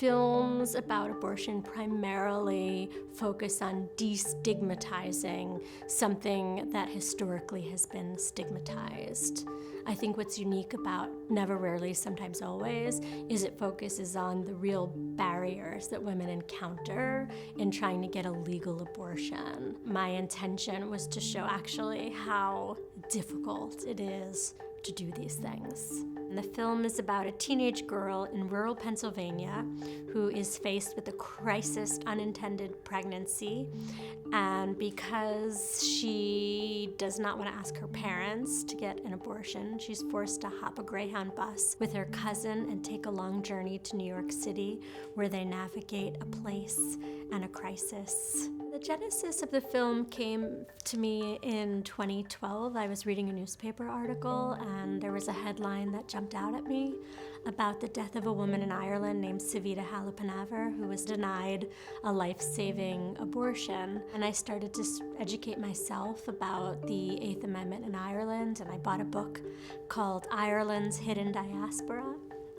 Films about abortion primarily focus on destigmatizing something that historically has been stigmatized. I think what's unique about Never, Rarely, Sometimes, Always is it focuses on the real barriers that women encounter in trying to get a legal abortion. My intention was to show actually how difficult it is to do these things. And the film is about a teenage girl in rural Pennsylvania who is faced with a crisis unintended pregnancy. And because she does not want to ask her parents to get an abortion, she's forced to hop a Greyhound bus with her cousin and take a long journey to New York City, where they navigate a place and a crisis. The genesis of the film came to me in 2012. I was reading a newspaper article and there was a headline that jumped out at me about the death of a woman in Ireland named Savita Halappanaver, who was denied a life-saving abortion. And I started to educate myself about the Eighth Amendment in Ireland, and I bought a book called Ireland's Hidden Diaspora.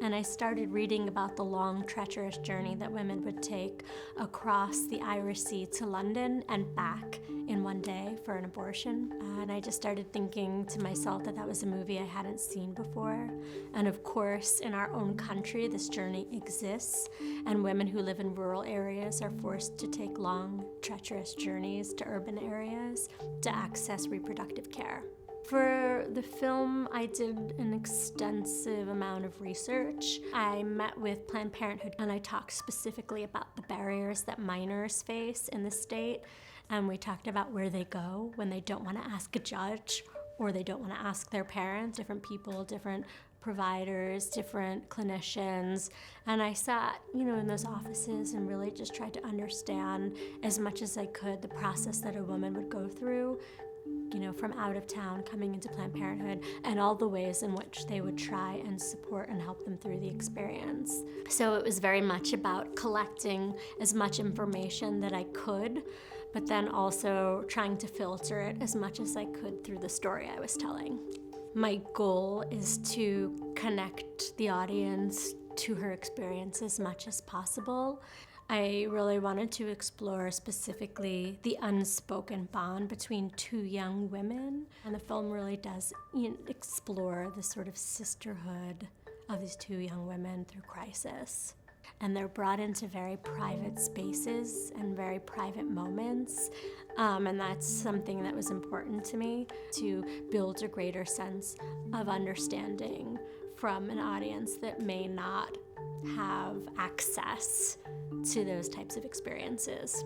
And I started reading about the long, treacherous journey that women would take across the Irish Sea to London and back in one day for an abortion. And I just started thinking to myself that that was a movie I hadn't seen before. And of course, in our own country, this journey exists, and women who live in rural areas are forced to take long, treacherous journeys to urban areas to access reproductive care. For the film, I did an extensive amount of research. I met with Planned Parenthood and I talked specifically about the barriers that minors face in the state. And we talked about where they go when they don't want to ask a judge or they don't want to ask their parents, different people, different providers, different clinicians. And I sat, in those offices and really just tried to understand as much as I could the process that a woman would go through, from out of town coming into Planned Parenthood, and all the ways in which they would try and support and help them through the experience. So it was very much about collecting as much information that I could, but then also trying to filter it as much as I could through the story I was telling. My goal is to connect the audience to her experience as much as possible. I really wanted to explore specifically the unspoken bond between two young women. And the film really does explore the sort of sisterhood of these two young women through crisis. And they're brought into very private spaces and very private moments. And that's something that was important to me, to build a greater sense of understanding from an audience that may not have access to those types of experiences.